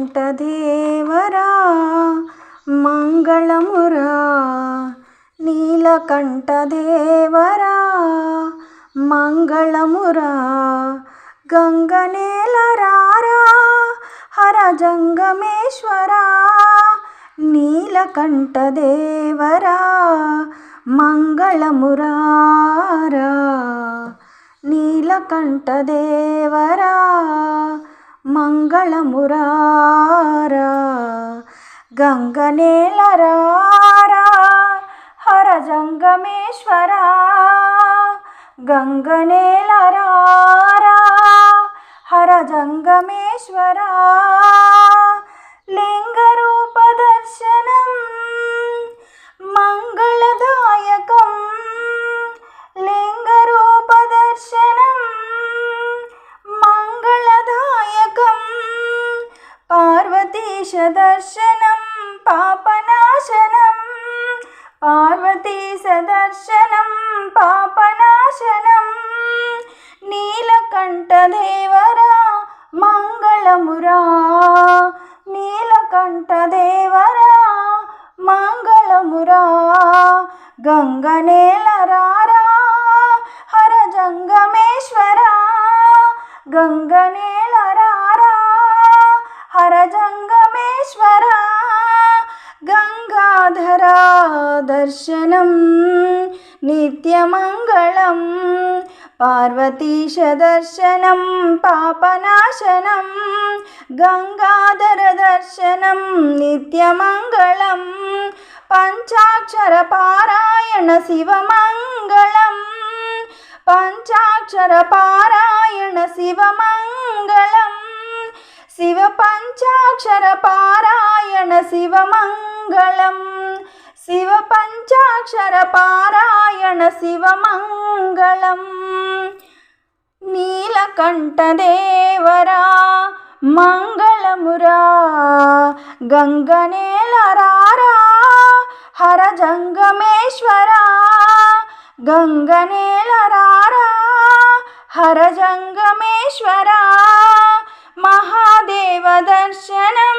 నీలకంఠదేవరా మంగళమురా, నీలకంఠదేవరా మంగళమురా, గంగనేలరారా హర జంగమేశ్వరా, నీలకంఠదేవరా మంగళమురారా, నీలకంఠదేవరా మంగళమురారా, గంగనేలరారా హర జంగమేశ్వరా, గంగనేలరారా హర జంగమేశ్వరా, లింగరూప దర్శనం మంగళదాయకం, లింగరూప దర్శనం మంగళదాయకం, పార్వతీశ దర్శనం పాపనాశనం, పార్వతీశ దర్శనం పాపనాశనం, నీలకంఠదేవరా మంగళమురా, నీలకంఠదేవరా మంగళమురా, గంగనేలరారా హర జంగమేశ్వరా, గంగనేలరారా హర జంగమేశ్వరా, గంగాధరా దర్శనం నిత్యమంగళం, పార్వతీశ దర్శనం పాపనాశనం, గంగాధర దర్శనం నిత్యమంగళం, పంచాక్షర పారాయణ శివమంగళం, పంచాక్షర పారాయణ శివమంగళం, శివ పంచాక్షర పారాయణ శివమంగళం, శివ పంచాక్షర పారాయణ శివమంగళం, నీలకంఠదేవరా మంగళమురా, గంగనేలరారా హర జంగమేశ్వరా, గంగనేలరారా హర జంగమేశ్వరా, మహాదేవ దర్శనం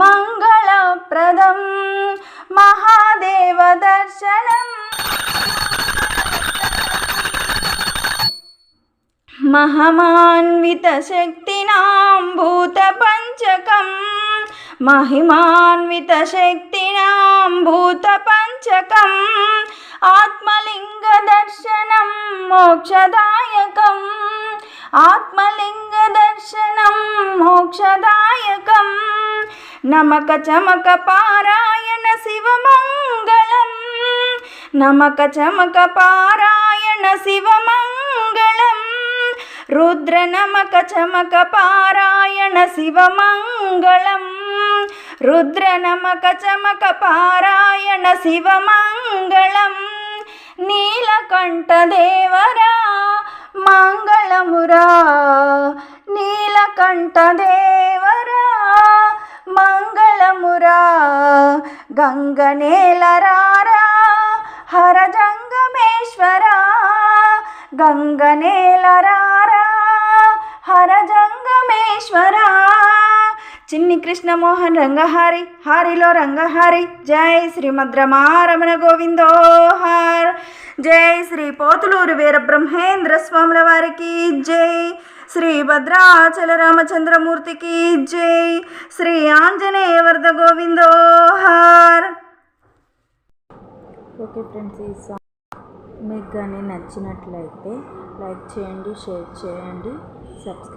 మంగళప్రదం, మహాదేవ దర్శనం మహిమాన్విత శక్తినాం భూత పంచకం, మహిమాన్విత శక్తినాం భూత పంచకం, ఆత్మలింగ దర్శనం మోక్షదాయకం, ఆత్మలింగ దర్శనం మోక్షదాయకం, నమక చమక పారాయణ శివమంగళం, నమక చమక పారాయణ శివమంగళం, రుద్ర నమక చమక పారాయణ శివమంగళం, రుద్ర నమక చమక పారాయణ శివమంగళం, నీలకంఠదేవరా మంగళమురా, నీలకంఠదేవరా మంగళమురా, గంగనేలరారా హర జంగమేశ్వరా, గంగనేలరారా హర జంగమేశ్వరా, చిన్ని కృష్ణమోహన్ రంగహారి హారిలో రంగహారి, జై శ్రీమద్రమారమణ గోవిందో హర్, జై శ్రీ పోతులూరు వీరబ్రహ్మేంద్ర స్వాముల వారికి జై, శ్రీ భద్రాచల రామచంద్రమూర్తికి జై, శ్రీ ఆంజనేయ వరద గోవిందో హర్. ఓకే ఫ్రెండ్స్, ఈ సాంగ్ మీకు కానీ నచ్చినట్లయితే లైక్ చేయండి, షేర్ చేయండి, సబ్స్క్రైబ్